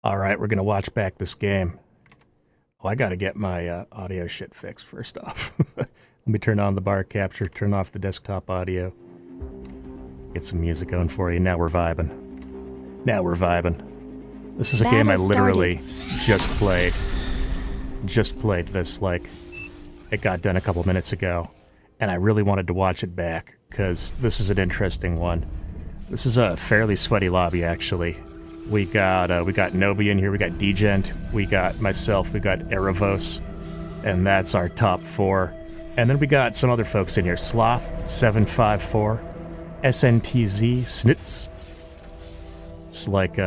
All right, we're gonna watch back this game. Oh, I gotta get my audio shit fixed first off. Let me turn on the bar capture, turn off the desktop audio, get some music going for you. Now we're vibing. Now we're vibing. This is a game I literally just played. Just played this, like, it got done a couple minutes ago, and I really wanted to watch it back, because this is an interesting one. This is a fairly sweaty lobby, actually. We got Nobi in here, we got Degent, we got myself, we got Erebos, and that's our top four. And then we got some other folks in here. Sloth754, SNTZ, Snitz. It's like,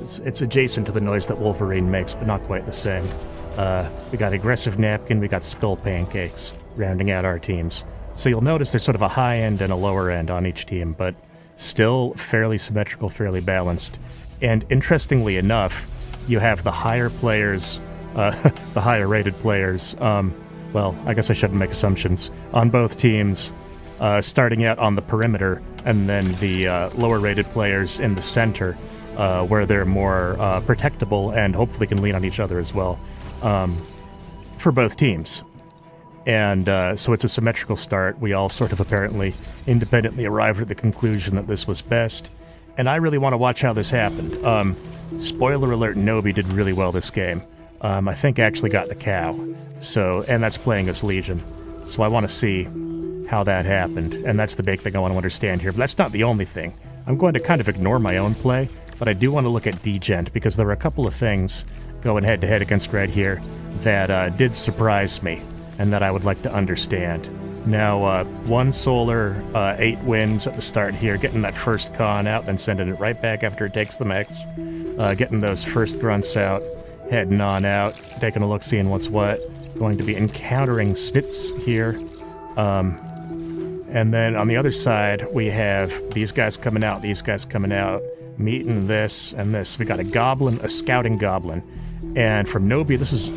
it's adjacent to the noise that Wolverine makes, but not quite the same. We got Aggressive Napkin, we got Skull Pancakes, rounding out our teams. So you'll notice there's sort of a high end and a lower end on each team, but still fairly symmetrical, fairly balanced. And interestingly enough, you have the higher players, the higher rated players, well, I guess I shouldn't make assumptions, on both teams, starting out on the perimeter, and then the lower rated players in the center, where they're more protectable and hopefully can lean on each other as well, for both teams. And so it's a symmetrical start. We all sort of apparently independently arrived at the conclusion that this was best. And I really want to watch how this happened. Spoiler alert, Nobi did really well this game. I think actually got the cow. So, and that's playing as Legion. So I want to see how that happened. And that's the big thing I want to understand here. But that's not the only thing. I'm going to kind of ignore my own play, but I do want to look at Degent, because there are a couple of things going head-to-head against Red here that did surprise me, and that I would like to understand. Now, 1 solar, 8 wins at the start here, getting that first con out, then sending it right back after it takes the mechs, getting those first grunts out, heading on out, taking a look, seeing what's what, going to be encountering Snitz here. And then on the other side, we have these guys coming out, meeting this and this. We got a goblin, a scouting goblin. And from Nobi, this is,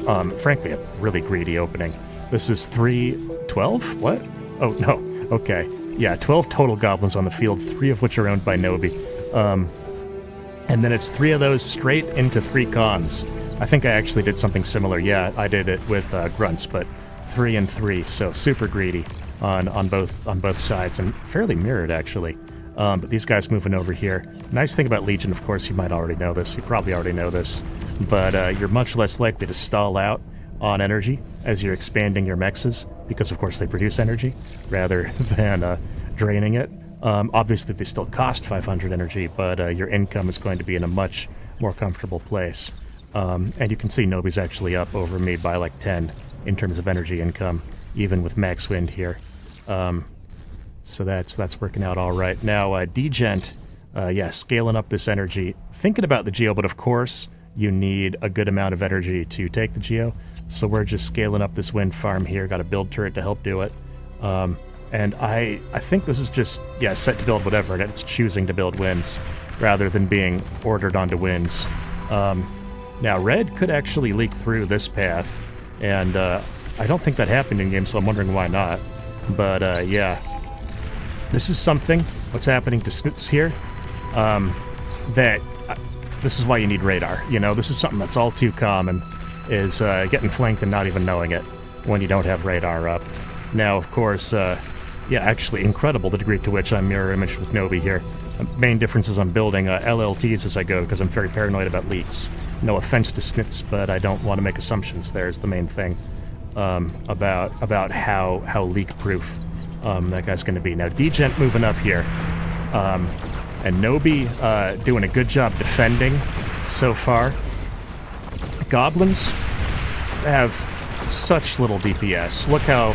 frankly, a really greedy opening. This is 12? What? Oh, no. Okay. Yeah, 12 total goblins on the field, 3 of which are owned by Nobi. And then it's 3 of those straight into 3 cons. I think I actually did something similar. Yeah, I did it with grunts, but 3 and 3, so super greedy on both sides, and fairly mirrored, actually. But these guys moving over here. Nice thing about Legion, of course, you might already know this. You probably already know this. But you're much less likely to stall out on energy as you're expanding your mexes, because of course they produce energy rather than draining it. Obviously they still cost 500 energy, but your income is going to be in a much more comfortable place. And you can see Nobi's actually up over me by like 10 in terms of energy income, even with max wind here. So that's working out all right. Now, Degent, yeah, scaling up this energy, thinking about the Geo, but of course you need a good amount of energy to take the Geo. So we're just scaling up this wind farm here. Got a build turret to help do it. And I think this is just, yeah, set to build whatever, and it's choosing to build winds rather than being ordered onto winds. Now, Red could actually leak through this path, and I don't think that happened in game, so I'm wondering why not. But yeah, this is something, what's happening to Snitz here, that this is why you need radar. You know, this is something that's all too common, is getting flanked and not even knowing it when you don't have radar up. Now, of course, yeah, actually incredible the degree to which I'm mirror imaged with Nobi here. Main difference is I'm building LLTs as I go, because I'm very paranoid about leaks. No offense to Snitz, but I don't want to make assumptions there is the main thing about how leak-proof that guy's going to be. Now, Degent moving up here, and Nobi doing a good job defending so far. Goblins have such little DPS. Look how,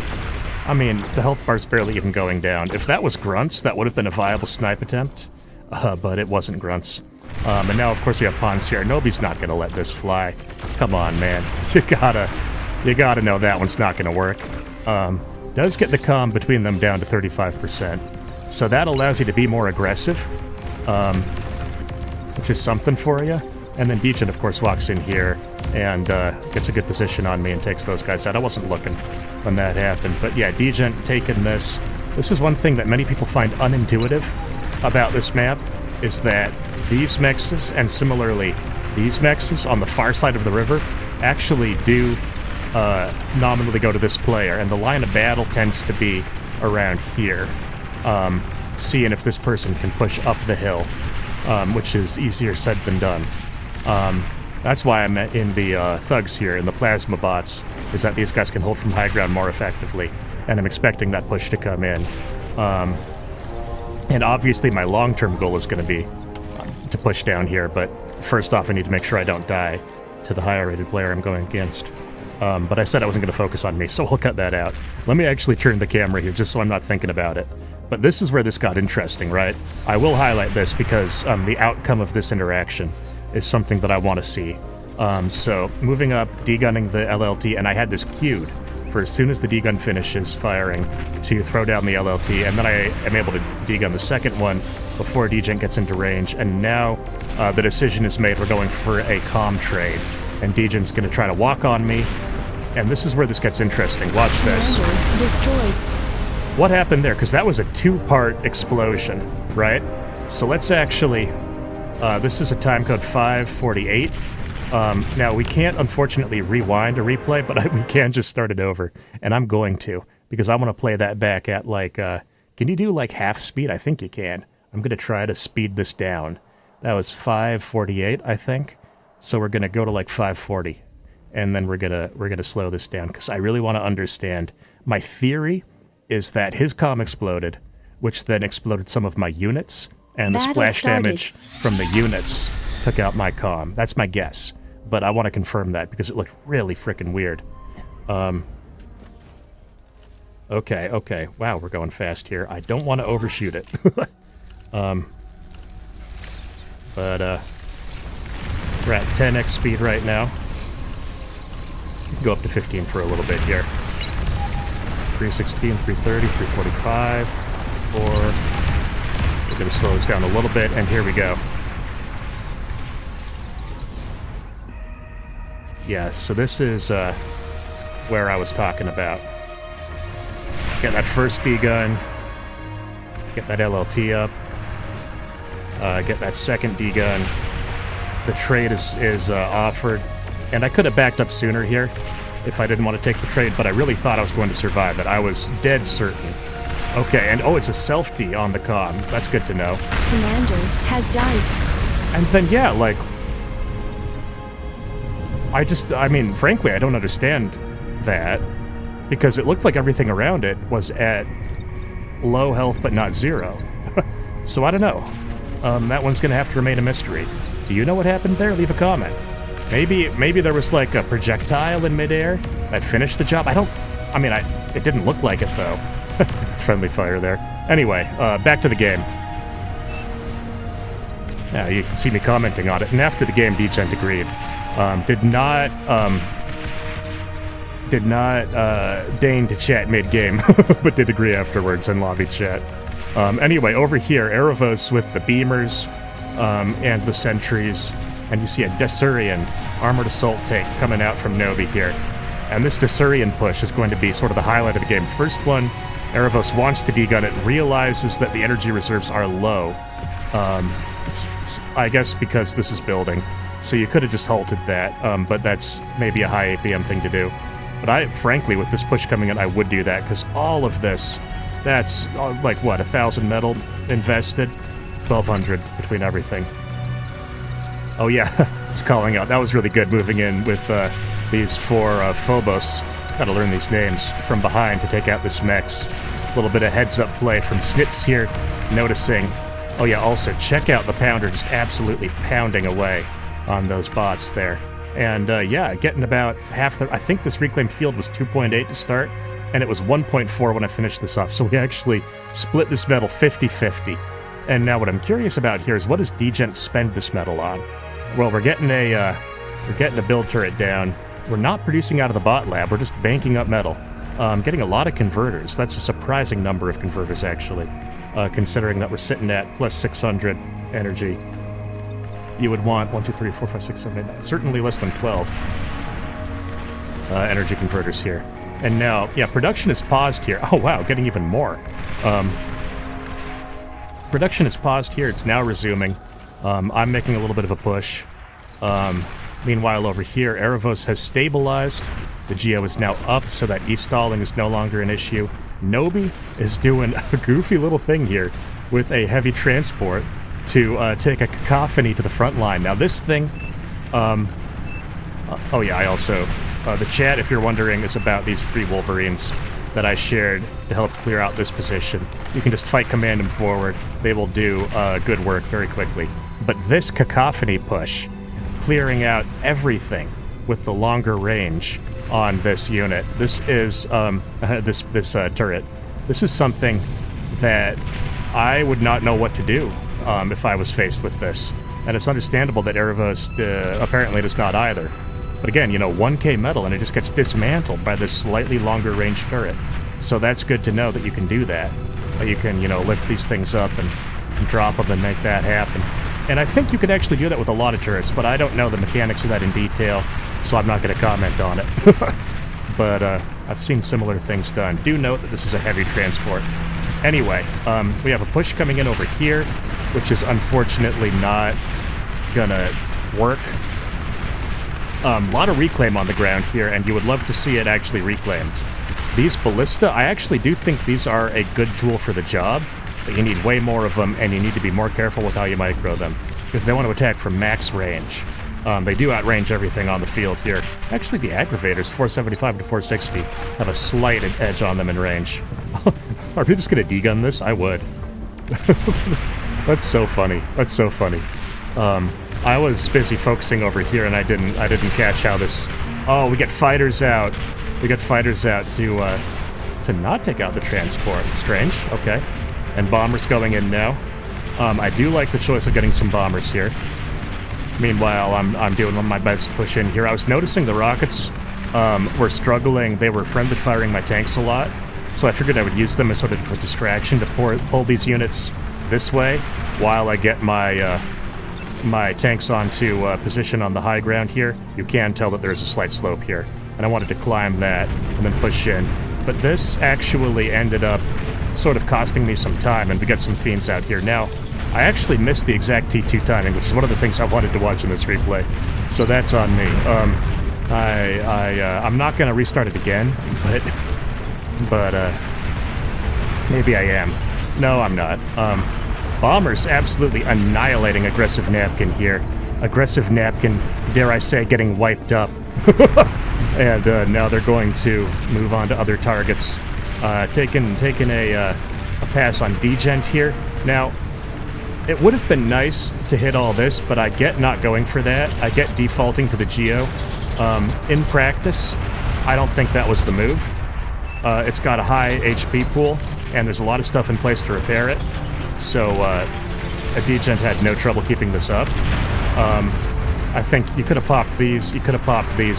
I mean, the health bar's barely even going down. If that was grunts, that would have been a viable snipe attempt, but it wasn't grunts. And now, of course, we have pawns here. Nobi's not going to let this fly. Come on, man. You gotta know that one's not going to work. Does get the comm between them down to 35%. So that allows you to be more aggressive, which is something for you. And then Degent, of course, walks in here and gets a good position on me and takes those guys out. I wasn't looking when that happened. But yeah, Degent taking this. This is one thing that many people find unintuitive about this map, is that these mexes, and similarly these mexes on the far side of the river actually do nominally go to this player, and the line of battle tends to be around here, seeing if this person can push up the hill, which is easier said than done. That's why I'm in the thugs here, in the plasma bots, is that these guys can hold from high ground more effectively, and I'm expecting that push to come in. And obviously my long-term goal is going to be to push down here, but first off I need to make sure I don't die to the higher rated player I'm going against. But I said I wasn't going to focus on me, so we'll cut that out. Let me actually turn the camera here, just so I'm not thinking about it. But this is where this got interesting, right? I will highlight this because the outcome of this interaction is something that I want to see. So, moving up, degunning the LLT, and I had this queued for as soon as the degun finishes firing to throw down the LLT, and then I am able to degun the second one before Degen gets into range, and now the decision is made, we're going for a comm trade. And Degen's gonna try to walk on me, and this is where this gets interesting. Watch this. Destroyed. What happened there? Because that was a two-part explosion, right? So let's actually... this is a timecode 548. Now, we can't, unfortunately, rewind or replay, but we can just start it over. And I'm going to, because I want to play that back at, like... can you do, like, half speed? I think you can. I'm going to try to speed this down. That was 548, I think. So we're gonna go to like 540, and then we're gonna slow this down because I really want to understand. My theory is that his comm exploded, which then exploded some of my units, and the splash damage from the units took out my comm. That's my guess, but I want to confirm that because it looked really freaking weird. Okay. Wow, we're going fast here. I don't want to overshoot it. We're at 10x speed right now. Go up to 15 for a little bit here. 316, 330, 345, 4. We're going to slow this down a little bit, and here we go. Yeah, so this is where I was talking about. Get that first D-gun, get that LLT up, get that second D-gun. The trade is offered, and I could have backed up sooner here if I didn't want to take the trade, but I really thought I was going to survive it. I was dead certain. Okay, and oh, it's a self-D on the comm. That's good to know. Commander has died. And then, yeah, like... I mean, frankly, I don't understand that, because it looked like everything around it was at low health but not zero. So I don't know. That one's going to have to remain a mystery. Do you know what happened there? Leave a comment. Maybe there was like a projectile in midair that finished the job. It didn't look like it though. Friendly fire there. Anyway, back to the game. Yeah, you can see me commenting on it. And after the game, Degen agreed. Did not deign to chat mid-game, but did agree afterwards in lobby chat. Anyway, over here, Erebos with the beamers and the sentries, and you see a Desurian armored assault tank coming out from Nobi here. And this Desurian push is going to be sort of the highlight of the game. First one, Erebos wants to degun it, realizes that the energy reserves are low. It's I guess because this is building. So you could have just halted that, but that's maybe a high APM thing to do. But frankly, with this push coming in, I would do that, because all of this, that's like, what, 1,000 metal invested? 1,200 between everything. Oh yeah, I was calling out. That was really good, moving in with these 4 Phobos. Gotta learn these names. From behind to take out this Mex. A little bit of heads-up play from Snitz here, noticing. Oh yeah, also, check out the Pounder just absolutely pounding away on those bots there. And yeah, getting about half the... I think this reclaimed field was 2.8 to start, and it was 1.4 when I finished this off, so we actually split this metal 50-50. And now what I'm curious about here is, what does Degen spend this metal on? Well, we're getting a build turret down. We're not producing out of the bot lab, we're just banking up metal. Getting a lot of converters. That's a surprising number of converters, actually, considering that we're sitting at plus 600 energy. You would want 1, 2, 3, 4, 5, 6, 7, 8, 9, certainly less than 12 energy converters here. And now, yeah, production is paused here. Oh wow, getting even more. Production is paused here, it's now resuming. I'm making a little bit of a push. Meanwhile, over here, Erebos has stabilized. The Geo is now up, so that e-stalling is no longer an issue. Nobi is doing a goofy little thing here with a heavy transport to take a cacophony to the front line. Now, this thing... oh yeah, I also... the chat, if you're wondering, is about these 3 Wolverines that I shared to help clear out this position. You can just fight command them forward. They will do good work very quickly. But this cacophony push, clearing out everything with the longer range on this unit, this is this turret. This is something that I would not know what to do if I was faced with this. And it's understandable that Erebos apparently does not either. But again, 1K metal and it just gets dismantled by this slightly longer range turret. So that's good to know that you can do that. That you can, lift these things up and drop them and make that happen. And I think you could actually do that with a lot of turrets, but I don't know the mechanics of that in detail, so I'm not going to comment on it. But I've seen similar things done. Do note that this is a heavy transport. Anyway, we have a push coming in over here, which is unfortunately not gonna work. A lot of reclaim on the ground here, and you would love to see it actually reclaimed. These ballista, I actually do think these are a good tool for the job, but you need way more of them, and you need to be more careful with how you micro them, because they want to attack from max range. They do outrange everything on the field here. Actually, the aggravators, 475 to 460, have a slight edge on them in range. Are we just going to degun this? I would. That's so funny. That's so funny. I was busy focusing over here, and I didn't catch how this... Oh, we get fighters out. We get fighters out to not take out the transport. Strange. Okay. And bombers going in now. I do like the choice of getting some bombers here. Meanwhile, I'm doing my best to push in here. I was noticing the rockets were struggling. They were friendly firing my tanks a lot, so I figured I would use them as sort of a distraction to pull these units this way while I get my my tanks onto position on the high ground here. You can tell that there's a slight slope here, and I wanted to climb that and then push in. But this actually ended up sort of costing me some time, and we got some fiends out here. Now, I actually missed the exact T2 timing, which is one of the things I wanted to watch in this replay, so that's on me. I'm not going to restart it again, but maybe I am. No, I'm not. Bombers absolutely annihilating Aggressive Napkin here. Aggressive Napkin, dare I say, getting wiped up. And now they're going to move on to other targets. Taking a pass on Degent here. Now, it would have been nice to hit all this, but I get not going for that. I get defaulting to the Geo. In practice, I don't think that was the move. It's got a high HP pool, and there's a lot of stuff in place to repair it. So, a Degent had no trouble keeping this up. I think you could have popped these,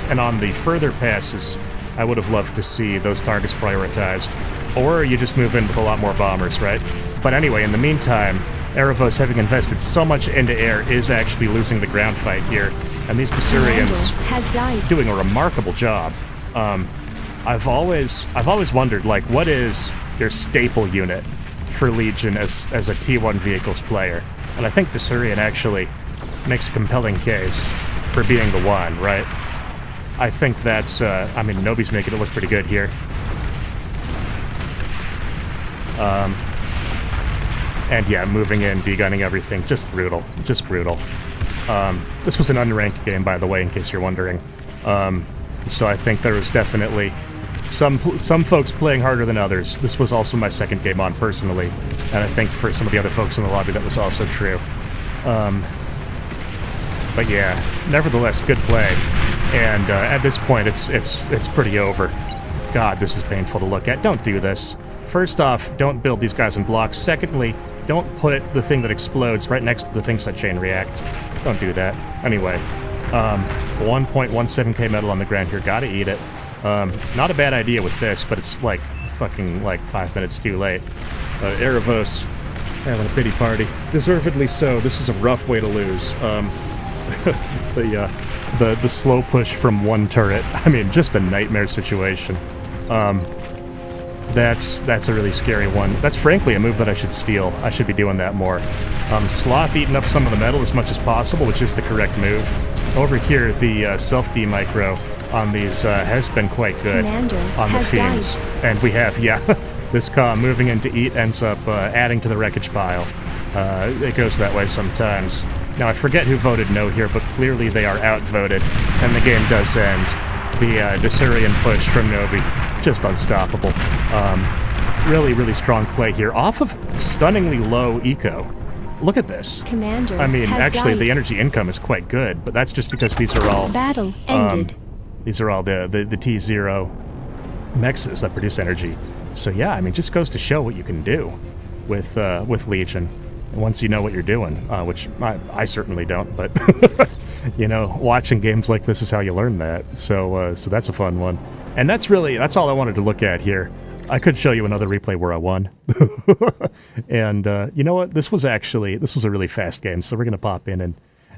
and on the further passes, I would have loved to see those targets prioritized. Or you just move in with a lot more bombers, right? But anyway, in the meantime, Erebos, having invested so much into air, is actually losing the ground fight here. And these Desurians has died. Doing a remarkable job. I've always wondered, like, what is your staple unit for Legion as a T1 vehicles player? And I think Desurian actually makes a compelling case for being the one, right? I think that's, I mean, Nobi's making it look pretty good here. And yeah, moving in, degunning everything, just brutal, just brutal. This was an unranked game, by the way, in case you're wondering. So I think there was definitely some folks playing harder than others. This was also my second game on, personally, and I think for some of the other folks in the lobby that was also true. But yeah, nevertheless, good play. And at this point, it's pretty over. God, this is painful to look at. Don't do this. First off, don't build these guys in blocks. Secondly, don't put the thing that explodes right next to the things that chain react. Don't do that. Anyway, 1.17k metal on the ground here. Gotta eat it. Not a bad idea with this, but it's like fucking like 5 minutes too late. Erebos having a pity party. Deservedly so. This is a rough way to lose. The slow push from one turret. I mean, just a nightmare situation. That's a really scary one. That's frankly a move that I should steal. I should be doing that more. Sloth eating up some of the metal as much as possible, which is the correct move. over here, the self-D micro on these has been quite good Commander on the has Fiends. And we have, yeah, this comm moving into Eat ends up adding to the wreckage pile. It goes that way sometimes. Now, I forget who voted no here, but clearly they are outvoted, and the game does end. The Desurian push from Nobi, just unstoppable. Really, really strong play here, off of stunningly low eco. Look at this. Commander I mean, has actually, died. the energy income is quite good, but that's just because these are all Battle ended. these are all the T0 mexes that produce energy. So yeah, I mean, just goes to show what you can do with Legion. And once you know what you're doing, which I certainly don't, but you know, watching games like this is how you learn that. So that's a fun one, and that's all I wanted to look at here. I could show you another replay where I won, and you know what? This was a really fast game, so we're gonna pop in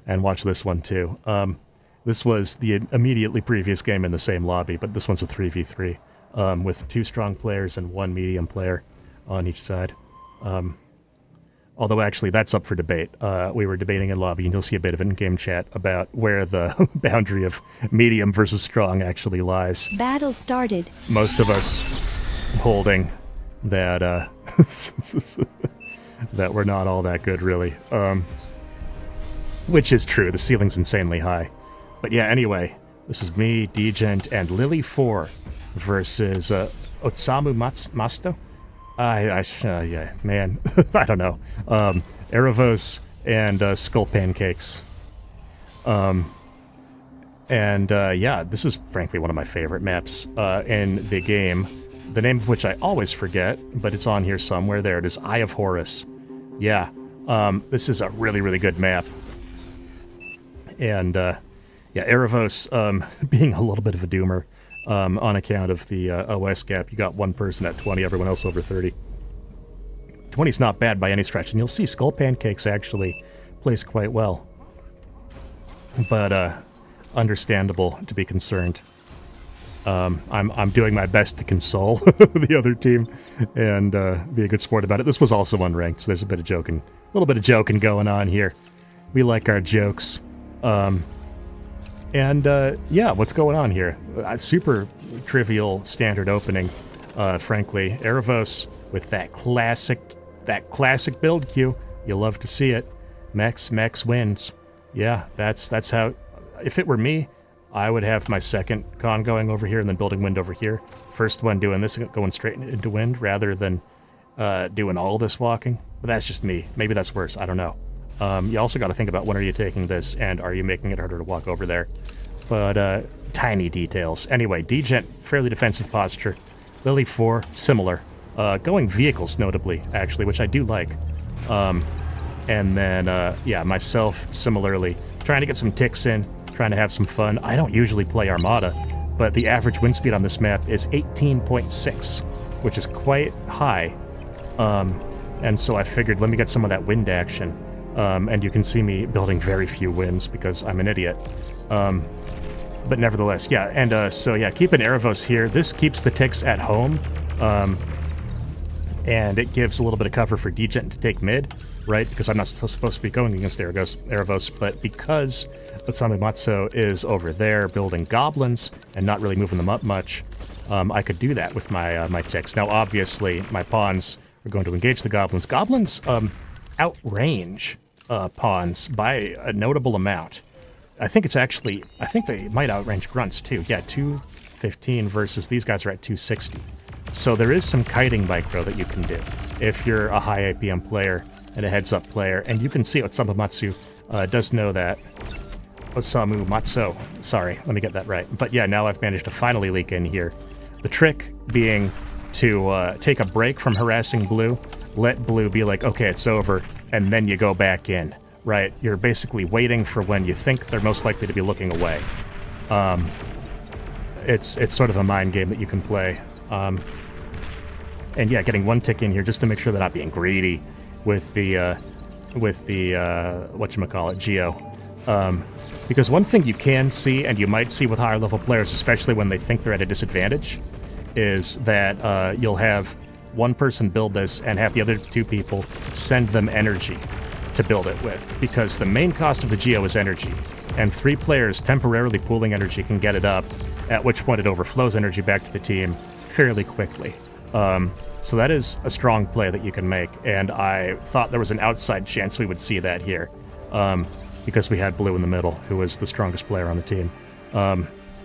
and watch this one too. This was the immediately previous game in the same lobby, but this one's a 3v3 with 2 strong players and 1 medium player on each side. Although actually that's up for debate. We were debating in lobby, and you'll see a bit of in-game chat about where the boundary of medium versus strong actually lies. Battle started. Most of us holding that that we're not all that good, really. Which is true. The ceiling's insanely high. But yeah, anyway, this is me, Dgent, and Lily4 versus Otsamu Masto. Yeah, man, I don't know. Erebos and Skull Pancakes. Yeah, this is frankly one of my favorite maps in the game. The name of which I always forget, but it's on here somewhere. There it is, Eye of Horus. Yeah, this is a really, really good map. And yeah, Erebos being a little bit of a doomer on account of the OS gap. You got one person at 20, everyone else over 30. 20's not bad by any stretch, and you'll see Skull Pancakes actually plays quite well. But understandable to be concerned. I'm doing my best to console the other team and be a good sport about it. This was also unranked, so there's a little bit of joking going on here. We like our jokes. Yeah, what's going on here? Super trivial standard opening, frankly. Erebos with that classic build queue. You love to see it. Mex wins. Yeah, that's how. If it were me, I would have my second con going over here and then building wind over here. First one doing this, going straight into wind rather than doing all this walking. But that's just me. Maybe that's worse. I don't know. You also got to think about when are you taking this and are you making it harder to walk over there. But tiny details. Anyway, Dgent, fairly defensive posture. Lily4, similar. Going vehicles, notably, actually, which I do like. And then, yeah, myself, similarly. Trying to get some ticks in, trying to have some fun. I don't usually play Armada, but the average wind speed on this map is 18.6, which is quite high. And so I figured, let me get some of that wind action. And you can see me building very few winds because I'm an idiot. But nevertheless, yeah, and so yeah, keeping Erebos here. This keeps the ticks at home, and it gives a little bit of cover for Dgent to take mid, right? Because I'm not supposed to be going against Erebos, but because Otsamu Matsu is over there building goblins and not really moving them up much, I could do that with my my ticks. Now, obviously, my pawns are going to engage the goblins. Goblins outrange pawns by a notable amount. I think they might outrange grunts too. Yeah, 215 versus these guys are at 260. So there is some kiting micro that you can do if you're a high APM player and a heads-up player. And you can see Otsamu Matsu does know that. Osamu Matsu. Sorry, let me get that right. But yeah, now I've managed to finally leak in here. The trick being to take a break from harassing blue, let blue be like, okay, it's over, and then you go back in. Right, you're basically waiting for when you think they're most likely to be looking away. It's sort of a mind game that you can play. And yeah, getting one tick in here just to make sure they're not being greedy with the whatchamacallit, Geo. Because one thing you can see, and you might see with higher level players, especially when they think they're at a disadvantage, is that you'll have one person build this and have the other two people send them energy to build it with, because the main cost of the Geo is energy, and 3 players temporarily pooling energy can get it up, at which point it overflows energy back to the team fairly quickly. So that is a strong play that you can make, and I thought there was an outside chance we would see that here, because we had Blue in the middle, who was the strongest player on the team.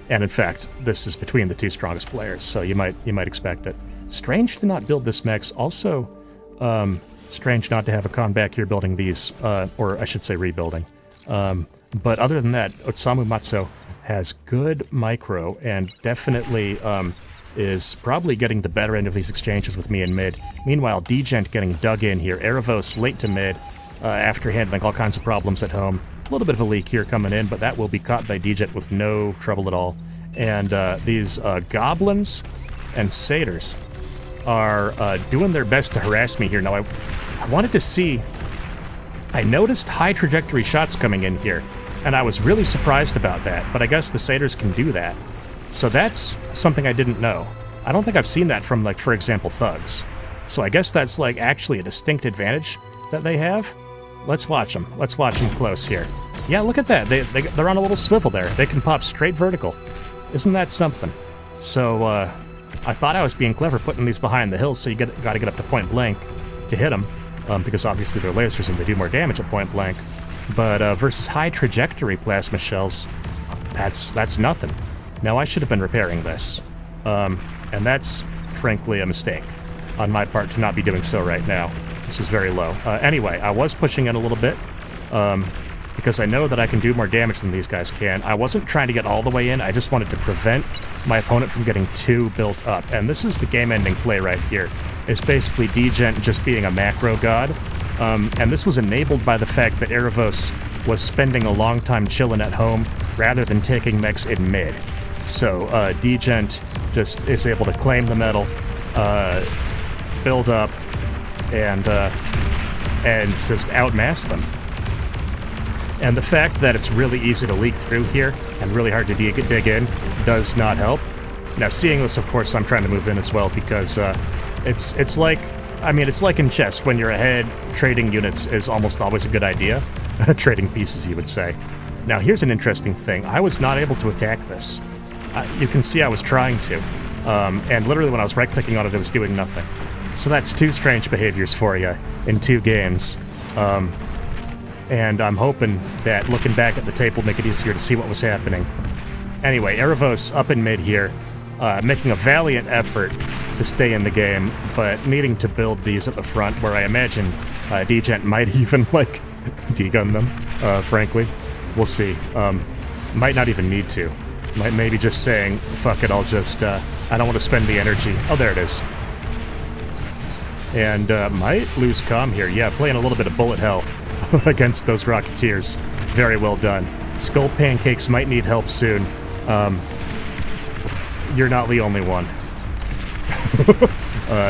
And in fact, this is between the 2 strongest players, so you might expect it. Strange to not build this mechs. Also, strange not to have a con back here building these, or I should say rebuilding. But other than that, Osamu Matsu has good micro and definitely is probably getting the better end of these exchanges with me in mid. Meanwhile, Dgent getting dug in here. Erebos late to mid after handling all kinds of problems at home. A little bit of a leak here coming in, but that will be caught by Dgent with no trouble at all. And these goblins and satyrs are doing their best to harass me here. Now, I wanted to see... I noticed high trajectory shots coming in here, and I was really surprised about that, but I guess the satyrs can do that. So that's something I didn't know. I don't think I've seen that from, like, for example, thugs. So I guess that's, like, actually a distinct advantage that they have. Let's watch them. Let's watch them close here. Yeah, look at that. They're on a little swivel there. They can pop straight vertical. Isn't that something? So, I thought I was being clever putting these behind the hills, so you gotta get up to point blank to hit them, because obviously they're lasers and they do more damage at point blank. But versus high trajectory plasma shells, that's nothing. Now, I should have been repairing this, and that's, frankly, a mistake on my part to not be doing so right now. This is very low. Anyway, I was pushing in a little bit, because I know that I can do more damage than these guys can. I wasn't trying to get all the way in, I just wanted to prevent my opponent from getting too built up. And this is the game-ending play right here. It's basically Dgent just being a macro god, and this was enabled by the fact that Erebos was spending a long time chilling at home rather than taking mechs in mid. So Dgent just is able to claim the metal, build up, and just outmass them. And the fact that it's really easy to leak through here and really hard to dig in does not help. Now, seeing this, of course, I'm trying to move in as well because it's like, I mean, it's like in chess. When you're ahead, trading units is almost always a good idea. Trading pieces, you would say. Now, here's an interesting thing. I was not able to attack this. You can see I was trying to. And literally when I was right-clicking on it, it was doing nothing. So that's 2 strange behaviors for you in 2 games. And I'm hoping that looking back at the tape will make it easier to see what was happening. Anyway, Erebos up in mid here, making a valiant effort to stay in the game, but needing to build these at the front, where I imagine Dgent might even, like, degun them, frankly. We'll see. Might not even need to. Might maybe just saying, fuck it, I'll just, I don't want to spend the energy. Oh, there it is. And might lose comm here. Yeah, playing a little bit of bullet hell against those Rocketeers. Very well done. Skull Pancakes might need help soon. You're not the only one.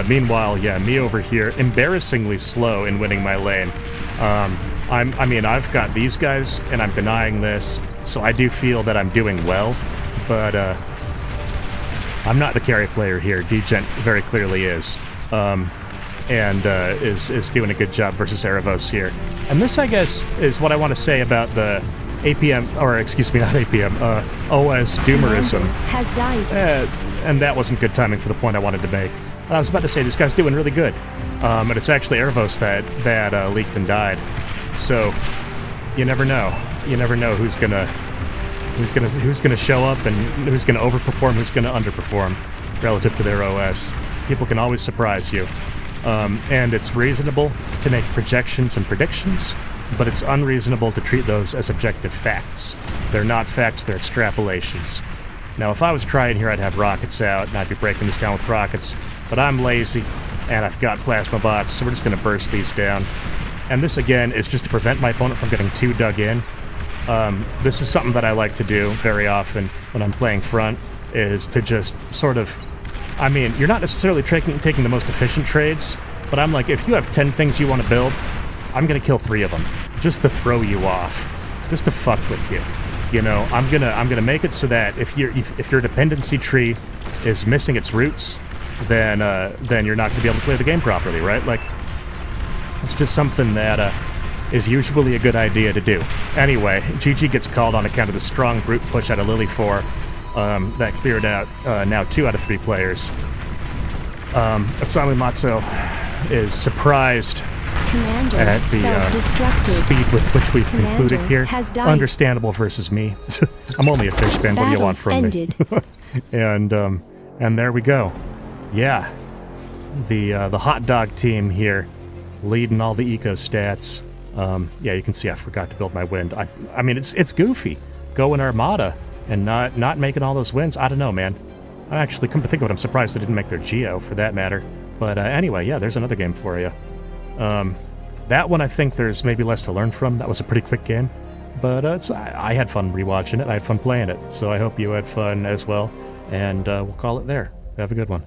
Meanwhile, yeah, me over here, embarrassingly slow in winning my lane. I mean, I've got these guys, and I'm denying this, so I do feel that I'm doing well, but I'm not the carry player here. Dgent very clearly is. And is doing a good job versus Erebos here. And this, I guess, is what I want to say about the APM, or excuse me, not APM, OS Doomerism. Has died. And that wasn't good timing for the point I wanted to make. I was about to say, this guy's doing really good. And it's actually Erebos that leaked and died. So, you never know. You never know who's gonna show up and who's gonna overperform, who's gonna underperform relative to their OS. People can always surprise you. And it's reasonable to make projections and predictions, but it's unreasonable to treat those as objective facts. They're not facts, they're extrapolations. Now, if I was trying here, I'd have rockets out, and I'd be breaking this down with rockets, but I'm lazy, and I've got plasma bots, so we're just going to burst these down. And this, again, is just to prevent my opponent from getting too dug in. This is something that I like to do very often when I'm playing front, is to just sort of... I mean, you're not necessarily taking the most efficient trades, but I'm like, if you have 10 things you want to build, I'm going to kill 3 of them, just to throw you off, just to fuck with you. You know, I'm gonna make it so that if your dependency tree is missing its roots, then you're not gonna be able to play the game properly, right? Like, it's just something that is usually a good idea to do. Anyway, GG gets called on account of the strong brute push out of Lily 4 that cleared out now 2 out of 3 players. Osamu Matsu is surprised Commander at the self-destructed. speed with which we've Commander concluded here. has died. Understandable versus me. I'm only a fish man. What do you Battle want from ended. me? And there we go. Yeah, the hot dog team here, leading all the eco stats. Yeah, you can see I forgot to build my wind. I mean, it's goofy going Armada and not making all those wins. I don't know, man. I actually, come to think of it, I'm surprised they didn't make their Geo for that matter. But anyway, yeah, there's another game for you. That one I think there's maybe less to learn from. That was a pretty quick game, but I had fun rewatching it. I had fun playing it, so I hope you had fun as well. And we'll call it there. Have a good one.